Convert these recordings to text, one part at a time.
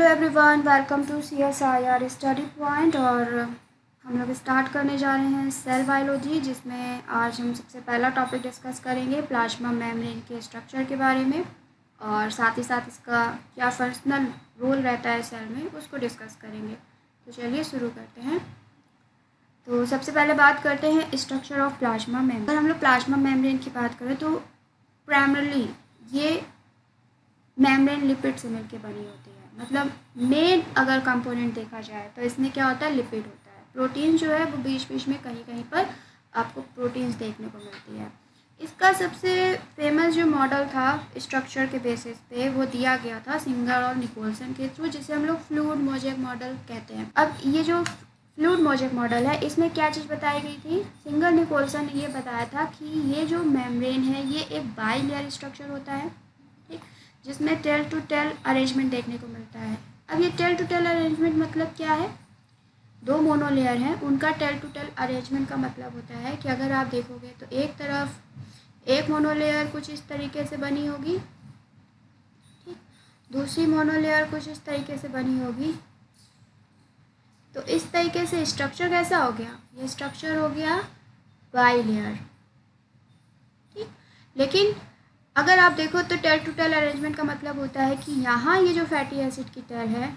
Hello everyone, welcome to CSIR study point. और हम लोग स्टार्ट करने जा रहे हैं सेल बायोलॉजी, जिसमें आज हम सबसे पहला टॉपिक डिस्कस करेंगे प्लाज्मा मेम्ब्रेन के स्ट्रक्चर के बारे में, और साथ ही साथ इसका क्या फंक्शनल रोल रहता है सेल में, उसको डिस्कस करेंगे। तो चलिए शुरू करते हैं। तो सबसे पहले बात करते हैं स्ट्रक्चर ऑफ प्लाज्मा मेम्ब्रेन। अगर हम लोग प्लाज्मा मेम्ब्रेन की बात करें तो प्राइमरली ये मेम्ब्रेन लिपिड से मिलकर बनी होती है। मतलब मेन अगर कंपोनेंट देखा जाए तो इसमें क्या होता है, लिपिड होता है। प्रोटीन जो है वो बीच बीच में कहीं कहीं पर आपको प्रोटीन्स देखने को मिलती है। इसका सबसे फेमस जो मॉडल था स्ट्रक्चर के बेसिस पे वो दिया गया था सिंगर और निकोलसन के थ्रू, जिसे हम लोग फ्लूइड मोज़ेक मॉडल कहते हैं। अब ये जो फ्लूइड मोज़ेक मॉडल है, इसमें क्या चीज़ बताई गई थी, सिंगर निकोलसन ने ये बताया था कि ये जो मेम्ब्रेन है ये एक बाई लेयर स्ट्रक्चर होता है, ठीक, जिसमें टेल टू टेल अरेंजमेंट देखने को मिलता है। अब ये टेल टू टेल अरेंजमेंट मतलब क्या है, दो मोनोलेयर हैं, उनका टेल टू टेल अरेंजमेंट का मतलब होता है कि अगर आप देखोगे तो एक तरफ एक मोनोलेयर कुछ इस तरीके से बनी होगी, ठीक, दूसरी मोनोलेयर कुछ इस तरीके से बनी होगी। तो इस तरीके से स्ट्रक्चर कैसा हो गया, ये स्ट्रक्चर हो गया बाई लेयर, ठीक। लेकिन अगर आप देखो तो टेल टू टेल अरेंजमेंट का मतलब होता है कि यहाँ ये जो फैटी एसिड की टेल है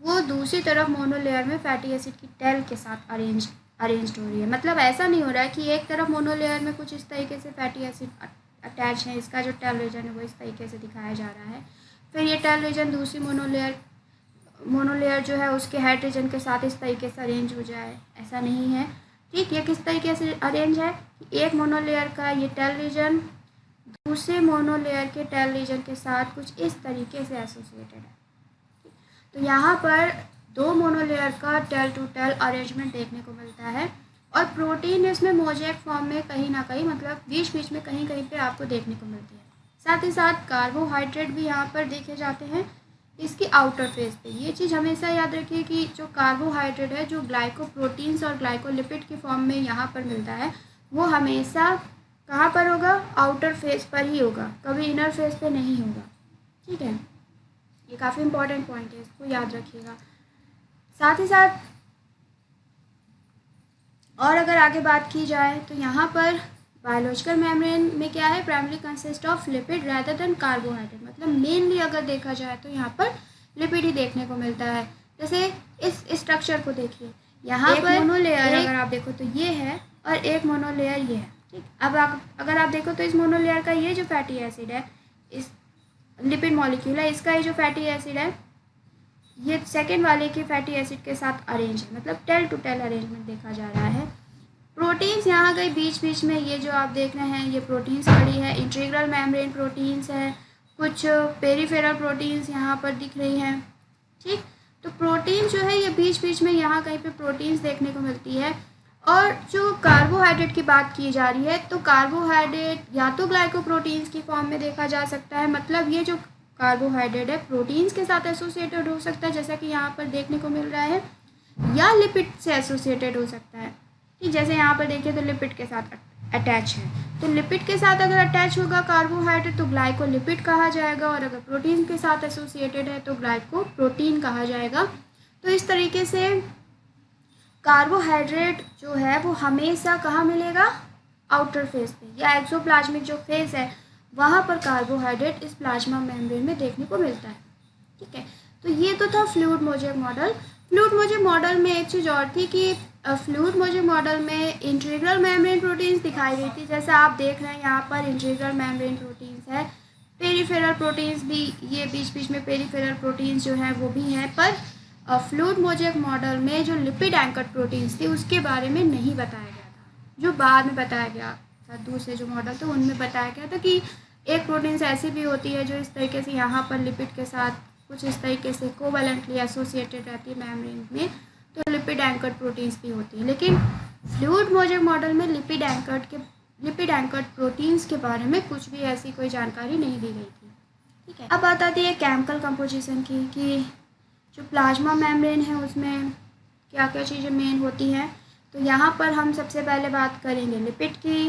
वो दूसरी तरफ मोनोलेयर में फैटी एसिड की टेल के साथ अरेंज्ड हो रही है। मतलब ऐसा नहीं हो रहा है कि एक तरफ मोनोलेयर में कुछ इस तरीके से फैटी एसिड अटैच है, इसका जो टेल रीजन है वो इस तरीके से दिखाया जा रहा है, फिर ये टेल रीजन दूसरी मोनोलेयर जो है उसके हेड रीजन के साथ इस तरीके से अरेंज हो जाए, ऐसा नहीं है, ठीक। ये किस तरीके से अरेंज है, एक मोनोलेयर का ये टेल रीजन दूसरे मोनोलेयर के टेल रीजन के साथ कुछ इस तरीके से एसोसिएटेड है। तो यहाँ पर दो मोनोलेयर का टेल टू टेल अरेंजमेंट देखने को मिलता है, और प्रोटीन इसमें मोज़ेक फॉर्म में कहीं ना कहीं, मतलब बीच बीच में कहीं कहीं पे आपको देखने को मिलती है। साथ ही साथ कार्बोहाइड्रेट भी यहाँ पर देखे जाते हैं इसकी आउटर फेस पे। ये चीज़ हमेशा याद रखिए कि जो कार्बोहाइड्रेट है जो ग्लाइकोप्रोटीन्स और ग्लाइकोलिपिड के फॉर्म में यहाँ पर मिलता है, वो हमेशा कहाँ पर होगा, आउटर फेस पर ही होगा, कभी इनर फेस पे नहीं होगा, ठीक है। ये काफ़ी इंपॉर्टेंट पॉइंट है, इसको याद रखिएगा। साथ ही साथ और अगर आगे बात की जाए तो यहाँ पर बायोलॉजिकल मेम्ब्रेन में क्या है, primary consist of lipid rather than carbohydrate. मतलब मेनली अगर देखा जाए तो यहाँ पर लिपिड ही देखने को मिलता है। जैसे इस स्ट्रक्चर को देखिए, यहाँ पर मोनोलेयर अगर आप देखो तो ये है और एक मोनोलेयर ये है, ठीक। अब अगर आप देखो तो इस मोनोलेयर का ये जो फैटी एसिड है, इस लिपिड मॉलिक्यूल है, इसका ये जो फैटी एसिड है ये सेकेंड वाले के फैटी एसिड के साथ अरेंज है, मतलब टेल टू टेल अरेंजमेंट देखा जा रहा है। प्रोटीन्स यहाँ गई बीच बीच में, ये जो आप देख रहे हैं ये प्रोटीन्स खड़ी है, इंटीग्रल मेम्ब्रेन प्रोटीन्स है, कुछ पेरिफेरल प्रोटीन्स यहाँ पर दिख रही हैं, ठीक। तो प्रोटीन जो है ये बीच बीच में यहाँ कहीं पे प्रोटीन्स देखने को मिलती है। और जो कार्बोहाइड्रेट की बात की जा रही है तो कार्बोहाइड्रेट या तो ग्लाइकोप्रोटीन्स की फॉर्म में देखा जा सकता है, मतलब ये जो कार्बोहाइड्रेट है प्रोटीन्स के साथ एसोसिएटेड हो सकता है जैसा कि यहाँ पर देखने को मिल रहा है, या लिपिड से एसोसिएटेड हो सकता है, ठीक। जैसे यहाँ पर देखिए तो लिपिड के साथ अटैच है, तो लिपिड के साथ अगर अटैच होगा कार्बोहाइड्रेट तो ग्लाइकोलिपिड कहा जाएगा, और अगर प्रोटीन के साथ एसोसिएटेड है तो ग्लाइकोप्रोटीन कहा जाएगा। तो इस तरीके से कार्बोहाइड्रेट जो है वो हमेशा कहाँ मिलेगा, आउटर फेस पे, या एक्सोप्लाज्मिक जो फेस है वहाँ पर कार्बोहाइड्रेट इस प्लाज्मा मेम्ब्रेन में देखने को मिलता है, ठीक है। तो ये तो था fluid mosaic model. Fluid mosaic model में एक चीज़ और थी कि फ्लूइड मोज़ेक मॉडल में इंटीग्रल मेम्ब्रेन प्रोटीन्स दिखाई गई थी, जैसा आप देख रहे हैं यहाँ पर इंटीग्रल मेम्ब्रेन प्रोटीन्स है, पेरिफेरल प्रोटीन्स भी, ये बीच बीच में पेरिफेरल प्रोटीन्स जो हैं वो भी हैं। पर फ्लूइड मोज़ेक मॉडल में जो लिपिड एंकर्ड प्रोटीन्स थी उसके बारे में नहीं बताया गया था, जो बाद में बताया गया था, दूसरे जो मॉडल थे उनमें बताया गया था कि एक प्रोटीन्स ऐसी भी होती है जो इस तरीके से यहाँ पर लिपिड के साथ कुछ इस तरीके से कोवैलेंटली एसोसिएटेड रहती है मेम्ब्रेन में, तो लिपिड एंकर्ड प्रोटीन्स भी होती है। लेकिन फ्लूइड मोज़ेक मॉडल में लिपिड एंकर्ड प्रोटीन्स के बारे में कुछ भी ऐसी कोई जानकारी नहीं दी गई थी, ठीक है। अब बात आती है केमिकल कंपोजिशन की, कि जो प्लाज्मा मेम्ब्रेन है उसमें क्या क्या चीज़ें मेन होती हैं। तो यहाँ पर हम सबसे पहले बात करेंगे लिपिड की,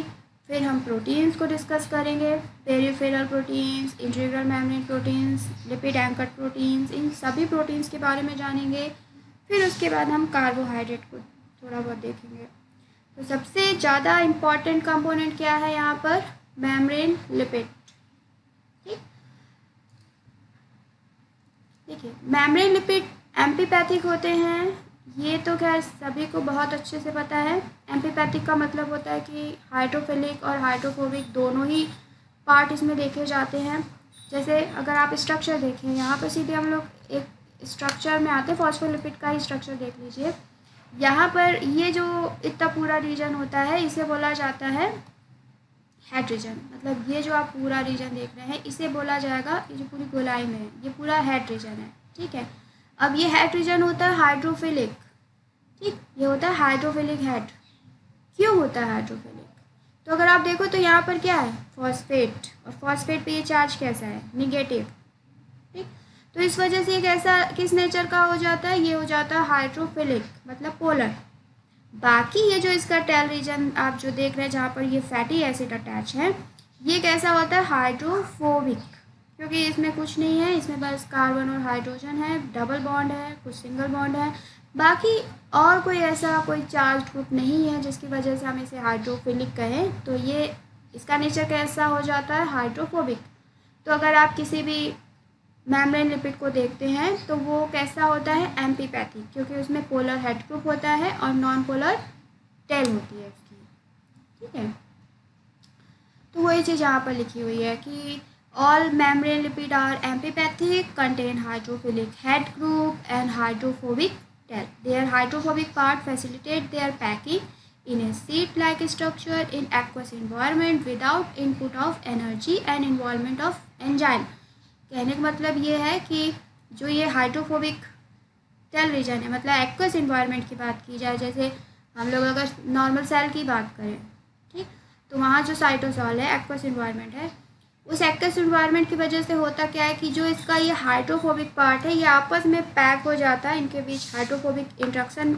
फिर हम प्रोटीन्स को डिस्कस करेंगे, peripheral proteins, integral membrane proteins, lipid anchored proteins, इन सभी प्रोटीन्स के बारे में जानेंगे। फिर उसके बाद हम कार्बोहाइड्रेट को थोड़ा बहुत देखेंगे। तो सबसे ज़्यादा इम्पॉर्टेंट कंपोनेंट क्या है यहाँ पर? Membrane lipid. ठीक, देखिए मेम्ब्रेन लिपिड एम्फीपैथिक होते हैं, ये तो खैर सभी को बहुत अच्छे से पता है। एम्फीपैथिक का मतलब होता है कि हाइड्रोफिलिक और हाइड्रोफोबिक दोनों ही पार्ट इसमें देखे जाते हैं। जैसे अगर आप स्ट्रक्चर देखें, यहाँ पर सीधे हम लोग एक स्ट्रक्चर में आते हैं, फॉस्फोलिपिड का ही स्ट्रक्चर देख लीजिए। यहाँ पर ये जो इतना पूरा रीजन होता है इसे बोला जाता है हेड रीजन। मतलब ये जो आप पूरा रीजन देख रहे हैं इसे बोला जाएगा, ये जो पूरी गोलाई में है ये पूरा हेड रीजन है। ठीक है, अब ये हेड रीजन होता है हाइड्रोफिलिक। ठीक, ये होता है हाइड्रोफिलिक हेड। क्यों होता है हाइड्रोफिलिक? तो अगर आप देखो तो यहाँ पर क्या है? फॉस्फेट, और फॉस्फेट पे ये चार्ज कैसा है? निगेटिव। ठीक, तो इस वजह से ये कैसा, किस नेचर का हो जाता है? ये हो जाता है हाइड्रोफिलिक, मतलब पोलर। बाकी ये जो इसका टेल रीजन आप जो देख रहे हैं जहाँ पर ये फैटी एसिड अटैच है, ये कैसा होता है? हाइड्रोफोबिक, क्योंकि इसमें कुछ नहीं है, इसमें बस कार्बन और हाइड्रोजन है, डबल बॉन्ड है, कुछ सिंगल बॉन्ड है, बाकी और कोई ऐसा कोई चार्ज ग्रुप नहीं है जिसकी वजह से हम इसे हाइड्रोफिलिक कहें। तो ये इसका नेचर कैसा हो जाता है? हाइड्रोफोबिक। तो अगर आप किसी भी मेम्ब्रेन लिपिड को देखते हैं तो वो कैसा होता है? एम्फीपैथिक, क्योंकि उसमें पोलर हेड ग्रुप होता है और नॉन पोलर टेल होती है इसकी। ठीक है, तो वही चीज़ यहाँ पर लिखी हुई है कि all membrane lipid are amphipathic, contain hydrophilic head group and hydrophobic tail. Their hydrophobic part facilitate their packing in a sheet-like structure in aqueous environment without input of energy and involvement of enzyme. कहने का मतलब ये है कि जो ये hydrophobic tail region है, मतलब एक्वस इन्वायरमेंट की बात की जाए, जैसे हम लोग अगर नॉर्मल सेल की बात करें, ठीक, तो वहाँ जो साइटोसॉल है, एक्वस इन्वायरमेंट है, उस एक्वस इन्वायरमेंट की वजह से होता क्या है कि जो इसका ये हाइड्रोफोबिक पार्ट है ये आपस में पैक हो जाता है, इनके बीच हाइड्रोफोबिक इंट्रैक्शन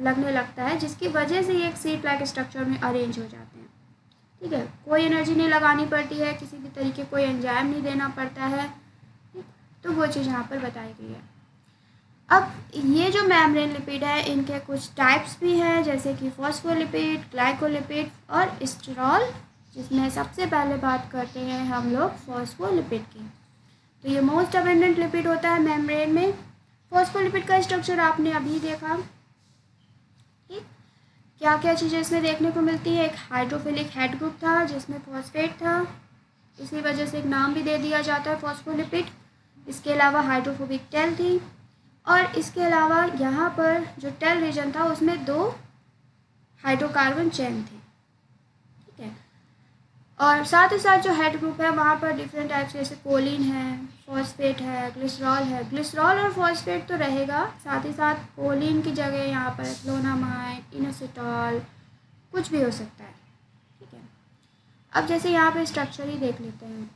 लगने लगता है, जिसकी वजह से ये एक सीट लाइक स्ट्रक्चर में अरेंज हो जाते हैं। ठीक है, कोई एनर्जी नहीं लगानी पड़ती है, किसी भी तरीके कोई एंजाइम नहीं देना पड़ता है। तो वो चीज़ यहाँ पर बताई गई है। अब ये जो मेम्ब्रेन लिपिड है इनके कुछ टाइप्स भी हैं, जैसे कि फॉस्फोलिपिड, ग्लाइकोलिपिड और स्टेरॉल, जिसमें सबसे पहले बात करते हैं हम लोग फॉस्फोलिपिड की। तो ये मोस्ट अबेंडेंट लिपिड होता है मेम्ब्रेन में। फॉस्फोलिपिड का स्ट्रक्चर आपने अभी देखा। ठीक, क्या क्या चीज़ें इसमें देखने को मिलती है? एक हाइड्रोफिलिक हेड ग्रुप था जिसमें फॉस्फेट था, इसी वजह से एक नाम भी दे दिया जाता है फॉस्फोलिपिड। इसके अलावा हाइड्रोफोबिक टेल थी, और इसके अलावा यहाँ पर जो टेल रीजन था उसमें 2 हाइड्रोकार्बन चेन थे। ठीक है, और साथ ही साथ जो हेड ग्रुप है वहाँ पर डिफरेंट टाइप्स जैसे कोलिन है, फॉस्फेट है, ग्लिसरॉल है। ग्लिसरॉल और फॉस्फेट तो रहेगा, साथ ही साथ कोलिन की जगह यहाँ पर एथ्लोनामाइन, इनोसिटॉल, कुछ भी हो सकता है। ठीक है, अब जैसे यहाँ पर स्ट्रक्चर ही देख लेते हैं।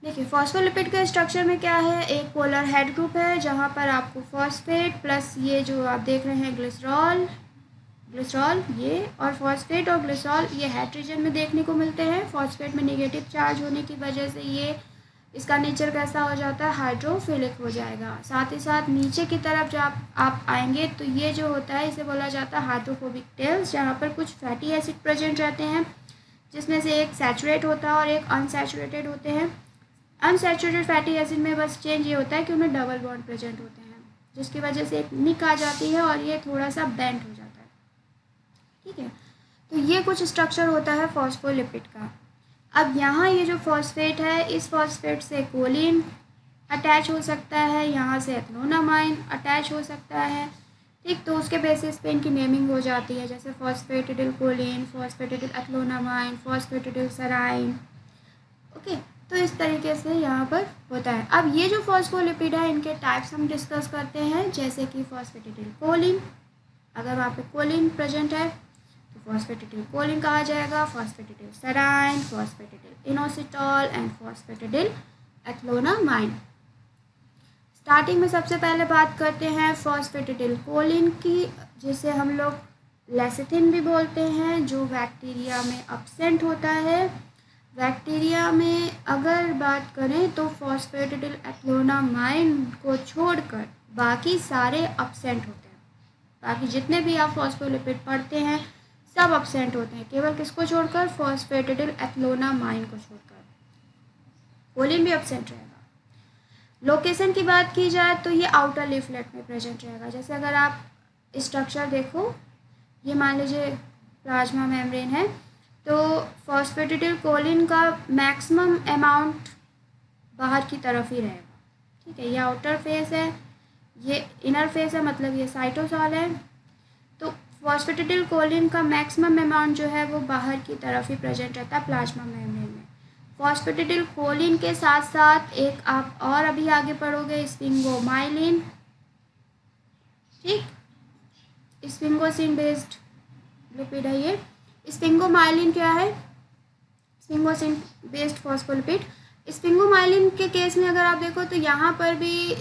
देखिए फॉस्फोलिपिड के स्ट्रक्चर में क्या है? एक पोलर हेड ग्रुप है जहाँ पर आपको फॉस्फेट प्लस ये जो आप देख रहे हैं ग्लिसरॉल ये, और फॉस्फेट और ग्लिसरॉल ये हेड रीजन में देखने को मिलते हैं। फॉस्फेट में नेगेटिव चार्ज होने की वजह से ये इसका नेचर कैसा हो जाता है? हाइड्रोफिलिक हो जाएगा। साथ ही साथ नीचे की तरफ जब आप आएंगे तो ये जो होता है इसे बोला जाता है हाइड्रोफोबिक टेल्स, जहाँ पर कुछ फैटी एसिड प्रेजेंट रहते हैं, जिसमें से एक सैचुरेट होता है और एक अनसैचुरेटेड होते हैं। अनसैचुरेटेड फैटी एसिड में बस चेंज ये होता है कि उनमें डबल बॉन्ड प्रेजेंट होते हैं, जिसकी वजह से एक निक आ जाती है और ये थोड़ा सा बेंड हो जाता है। ठीक है, तो ये कुछ स्ट्रक्चर होता है फॉस्फोलिपिड का। अब यहाँ ये जो फॉस्फेट है, इस फॉस्फेट से कोलिन अटैच हो सकता है, यहाँ से एथ्लोनामाइन अटैच हो सकता है। ठीक, तो उसके बेसिस पे इनकी नेमिंग हो जाती है, जैसे phosphatidyl choline, phosphatidyl ethanolamine, phosphatidyl serine. Okay, तो इस तरीके से यहाँ पर होता है। अब ये जो फॉस्फोलिपिड है इनके टाइप्स हम डिस्कस करते हैं, जैसे कि फॉस्फेटिडिल कोलिन, अगर वहाँ पे कोलिन प्रेजेंट है तो फॉस्फेटिडिल कोलिन कहा जाएगा, phosphatidyl serine, phosphatidyl inositol and phosphatidyl ethanolamine. Starting में सबसे पहले बात करते हैं फॉस्फेटिडिल कोलिन की, जिसे हम लोग लेसिथिन भी बोलते हैं, जो बैक्टीरिया में अब्सेंट होता है। बैक्टीरिया में अगर बात करें तो फॉस्फेटिडिलएथ्रोनामाइन को छोड़कर बाकी सारे अब्सेंट होते हैं। बाकी जितने भी आप फॉस्फोलिपिड पढ़ते हैं सब अब्सेंट होते हैं, केवल किसको छोड़कर? फॉस्फेटिडिलएथ्रोनामाइन को छोड़कर। कोलिन भी अब्सेंट रहेगा। लोकेशन की बात की जाए तो ये आउटर लीफलेट में प्रेजेंट रहेगा। जैसे अगर आप स्ट्रक्चर देखो, ये मान लीजिए प्लाज्मा मेम्ब्रेन है, तो फॉस्फेटिडिलकोलिन का मैक्सिमम अमाउंट बाहर की तरफ ही रहेगा। ठीक है, ये आउटर फेस है, ये इनर फेस है, मतलब ये साइटोसॉल है। तो फॉस्फेटिडिलकोलिन का मैक्सिमम अमाउंट जो है वो बाहर की तरफ ही प्रेजेंट रहता है प्लाज्मा मेम्ब्रेन में। फॉस्फेटिडिलकोलिन के साथ साथ एक आप और अभी आगे पढ़ोगे, स्फिंगोमाइलिन। ठीक, स्फिंगोसिन बेस्ड लिपिड है ये। स्फिंगोमाइलिन क्या है? Sphingosine based phospholipid. स्फिंगोमाइलिन के केस में अगर आप देखो तो यहाँ पर भी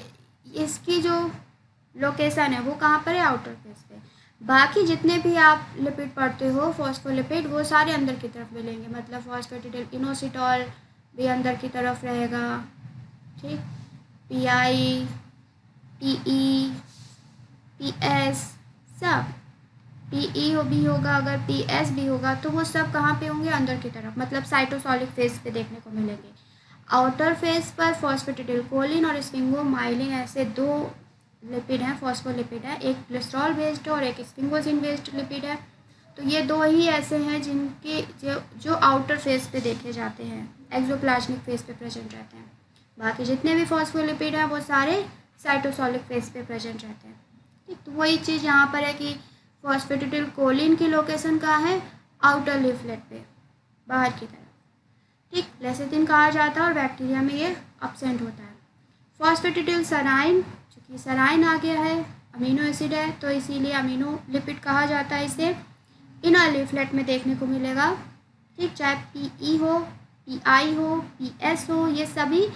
इसकी जो लोकेशन है वो कहाँ पर है? आउटर फेस पे। बाकी जितने भी आप लिपिड पढ़ते हो फॉस्फोलिपिड, वो सारे अंदर की तरफ मिलेंगे, मतलब फॉस्फेटिडिल इनोसिटॉल भी अंदर की तरफ रहेगा। ठीक, पीआई, पीई, पीएस, सब पीई भी होगा, अगर पीएस भी होगा तो वो सब कहाँ पे होंगे? अंदर की तरफ, मतलब साइटोसॉलिक फेस पे देखने को मिलेंगे। आउटर फेस पर फॉस्फेटिडिलकोलिन और स्फिंगोमाइलिन ऐसे दो लिपिड हैं, फॉस्फोलिपिड है। एक ग्लिसरॉल बेस्ड और एक स्फिंगोसिन बेस्ड लिपिड है। तो ये दो ही ऐसे हैं जिनके जो आउटर फेस पे देखे जाते हैं, एक्सोप्लाज्मिक फेस पे प्रेजेंट रहते हैं। बाकी जितने भी फॉस्फोलिपिड हैं वो सारे साइटोसॉलिक फेस पे प्रेजेंट रहते हैं। ठीक, तो वही चीज़ यहाँ पर है कि फॉस्फेटिडिलकोलिन की लोकेशन कहाँ है? आउटर लीफलेट पे, बाहर की तरफ। ठीक, लेसिथिन कहा जाता है और बैक्टीरिया में ये अब्सेंट होता है। फॉस्फेटिडिलसराइन, चूँकि सराइन आ गया है, अमीनो एसिड है, तो इसीलिए अमीनो लिपिड कहा जाता है इसे। इनर लीफलेट में देखने को मिलेगा। ठीक, चाहे पीई हो, पीआई हो, पीएस हो, ये सभी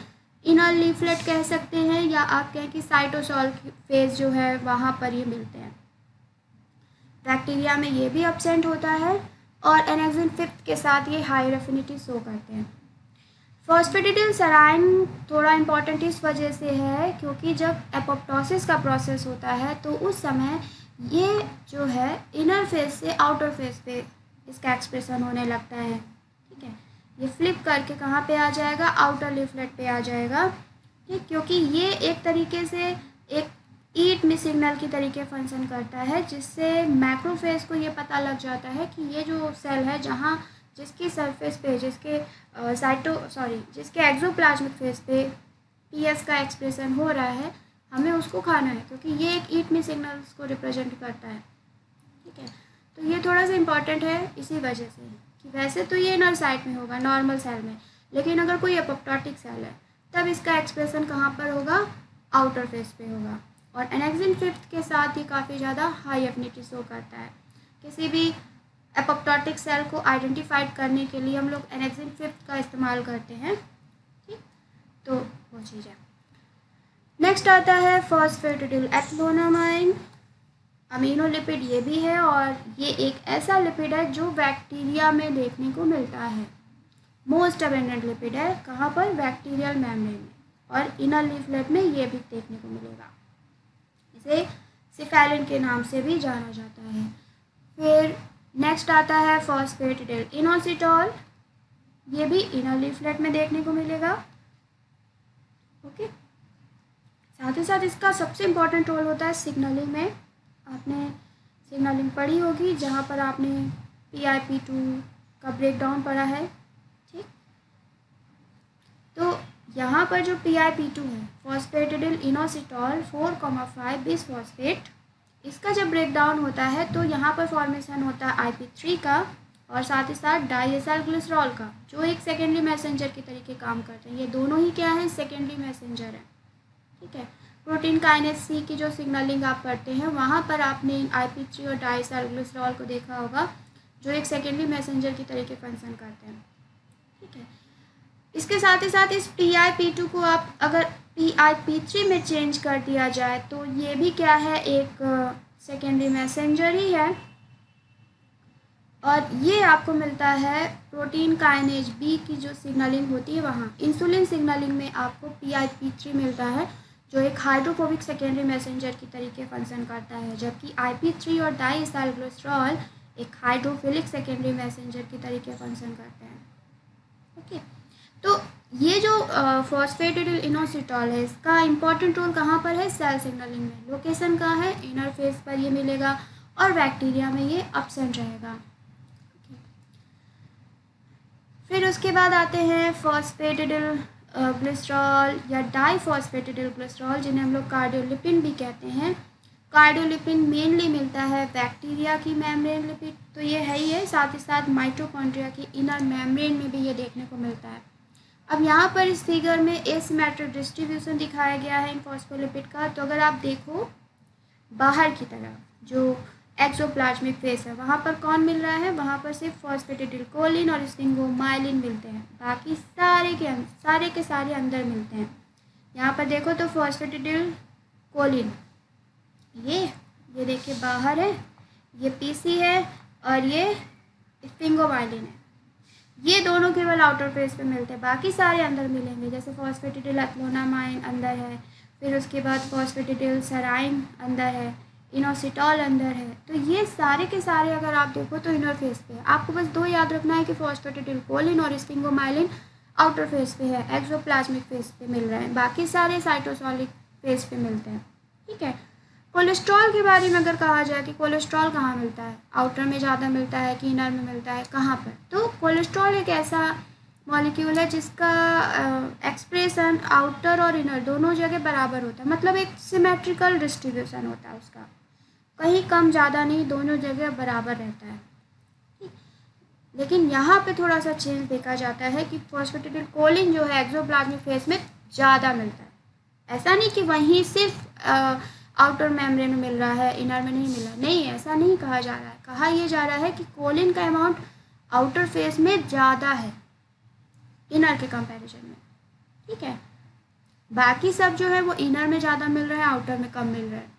इनर लीफलेट कह सकते हैं, या आप कहें कि साइटोसॉल फेज जो है वहाँ पर ये मिलते हैं। बैक्टीरिया में ये भी अब्सेंट होता है और एनेक्सिन 5 के साथ ये हाई एफिनिटी शो करते हैं। फॉस्फेटिडिलसराइन थोड़ा इम्पॉर्टेंट इस वजह से है क्योंकि जब एपोप्टोसिस का प्रोसेस होता है तो उस समय ये जो है इनर फेस से आउटर फेस पे इसका एक्सप्रेशन होने लगता है। ठीक है, ये फ्लिप करके कहाँ पे आ जाएगा? आउटर लीफलेट पे आ जाएगा। ठीक, क्योंकि ये एक तरीके से एक ईट मी सिग्नल की तरीके फंक्शन करता है, जिससे मैक्रोफेज को ये पता लग जाता है कि ये जो सेल है जहाँ जिसकी सरफेस पे जिसके जिसके एक्सोप्लाज्मिक फेस पे पीएस का एक्सप्रेशन हो रहा है, हमें उसको खाना है, क्योंकि ये एक ईट मी सिग्नल्स को रिप्रेजेंट करता है। ठीक है, तो ये थोड़ा सा इम्पॉर्टेंट है इसी वजह से कि वैसे तो ये इनर साइड में होगा नॉर्मल सेल में, लेकिन अगर कोई एपोप्टोटिक सेल है तब इसका एक्सप्रेशन कहाँ पर होगा? आउटर फेस पे होगा। और एनेक्सिन 5 के साथ ये काफ़ी ज़्यादा हाई एफिनिटी शो करता है। किसी भी एपोप्टोटिक सेल को आइडेंटिफाइड करने के लिए हम लोग एनेक्सिन 5 का इस्तेमाल करते हैं। ठीक, तो वो चीज़ है। नेक्स्ट आता है फॉस्फेटिडिलएथ्रोनामाइन। अमीनो लिपिड ये भी है और ये एक ऐसा लिपिड है जो बैक्टीरिया में देखने को मिलता है। मोस्ट अबेंडेंट लिपिड है, कहाँ पर? बैक्टीरियल मेम्ब्रेन में, और इनर लीफलेट में ये भी देखने को मिलेगा। इसे सिफेलिन के नाम से भी जाना जाता है। फिर नेक्स्ट आता है फॉस्फेटिडिल इनोसिटॉल, ये भी इनर लीफलेट में देखने को मिलेगा। ओके, साथ ही साथ इसका सबसे इम्पॉर्टेंट रोल होता है सिग्नलिंग में। आपने सिग्नलिंग पढ़ी होगी जहाँ पर आपने PIP2 का ब्रेकडाउन पढ़ा है। ठीक, तो यहाँ पर जो PIP2 है फॉस्फेटिडिल इनोसिटॉल 4,5 बिसफॉस्फेट, इसका जब ब्रेकडाउन होता है तो यहाँ पर फॉर्मेशन होता है IP3 का और साथ ही साथ डाईएसाइल ग्लिसरॉल का, जो एक सेकेंडरी मैसेंजर के तरीके काम करते हैं। ये दोनों ही क्या है? सेकेंडरी मैसेंजर है। ठीक है, प्रोटीन काइनेज C की जो सिग्नलिंग आप करते हैं वहाँ पर आपने IP3 और डाईएसाइल ग्लिसरॉल को देखा होगा, जो एक सेकेंडरी मैसेंजर की तरीके फंक्शन करते हैं। ठीक है, इसके साथ ही साथ इस PIP2 को आप अगर PIP3 में चेंज कर दिया जाए तो ये भी क्या है? एक सेकेंडरी मैसेंजर ही है। और ये आपको मिलता है प्रोटीन काइनेज बी की जो सिग्नलिंग होती है वहाँ। इंसुलिन सिग्नलिंग में आपको PIP3 मिलता है जो एक हाइड्रोफोबिक सेकेंडरी मैसेंजर की तरीके फंक्शन करता है, जबकि IP3 और डाईएसाइलग्लिसरॉल एक हाइड्रोफिलिक सेकेंडरी मैसेंजर की तरीके फंक्शन करते हैं। ओके, तो ये जो फॉस्फेटिडिल इनोसिटॉल है इसका इंपॉर्टेंट रोल कहाँ पर है? सेल सिग्नलिंग में। लोकेशन कहाँ है? इनर फेस पर ये मिलेगा और बैक्टीरिया में ये एब्सेंट रहेगा। फिर उसके बाद आते हैं फॉस्फेटिडिल ग्लिसरॉल या डाईफॉस्फेटिडिल ग्लिसरॉल, जिन्हें हम लोग कार्डियोलिपिन भी कहते हैं। कार्डियोलिपिन मेनली मिलता है बैक्टीरिया की मेम्ब्रेन लिपिड, तो ये है ही है, साथ ही साथ माइटोकॉन्ड्रिया की इनर मेम्ब्रेन में भी ये देखने को मिलता है। अब यहाँ पर इस फिगर में एसिमेट्रिक डिस्ट्रीब्यूशन दिखाया गया है इन फॉस्फोलिपिड का। तो अगर आप देखो बाहर की तरफ जो एक्सोप्लाज्मिक फेस है वहाँ पर कौन मिल रहा है? वहाँ पर सिर्फ फॉस्फेटिडिल कोलिन और स्फिंगोमाइलिन मिलते हैं, बाकी सारे के सारे अंदर मिलते हैं। यहाँ पर देखो तो फॉस्फेटिडिल कोलिन ये देखिए बाहर है, ये PC है और ये स्फिंगोमाइलिन है। ये दोनों केवल आउटर फेस पे मिलते हैं, बाकी सारे अंदर मिलेंगे। जैसे फॉस्फेटिडिल एथ्लोनामाइन अंदर है, फिर उसके बाद फॉस्फेटिडिल सेराइन अंदर है, इनोसिटॉल अंदर है। तो ये सारे के सारे अगर आप देखो तो इनर फेस पे है। आपको बस दो याद रखना है कि फॉस्फेटिडिल कोलिन और स्फिंगोमाइलिन आउटर फेस पे है, एक्सोप्लाज्मिक फेस पे मिल रहे हैं, बाकी सारे साइटोसोलिक फेस पे मिलते हैं। ठीक है। कोलेस्ट्रॉल के बारे में अगर कहा जाए कि कोलेस्ट्रॉल कहाँ मिलता है, आउटर में ज़्यादा मिलता है कि इनर में मिलता है, कहाँ पर? तो कोलेस्ट्रॉल एक ऐसा मॉलिक्यूल है जिसका एक्सप्रेशन आउटर और इनर दोनों जगह बराबर होता है, मतलब एक सिमेट्रिकल डिस्ट्रीब्यूशन होता है उसका, कहीं कम ज़्यादा नहीं, दोनों जगह बराबर रहता है। लेकिन यहाँ पे थोड़ा सा चेंज देखा जाता है कि फॉस्फेटिडिल कोलिन जो है एक्सोप्लाज्मिक फेस में ज़्यादा मिलता है। ऐसा नहीं कि वहीं सिर्फ आउटर मेम्ब्रेन में मिल रहा है, इनर में नहीं मिल रहा, नहीं, ऐसा नहीं कहा जा रहा है। कहा यह जा रहा है कि कोलिन का अमाउंट आउटर फेस में ज़्यादा है इनर के कंपैरिजन में। ठीक है, बाकी सब जो है वो इनर में ज़्यादा मिल रहा है, आउटर में कम मिल रहा है।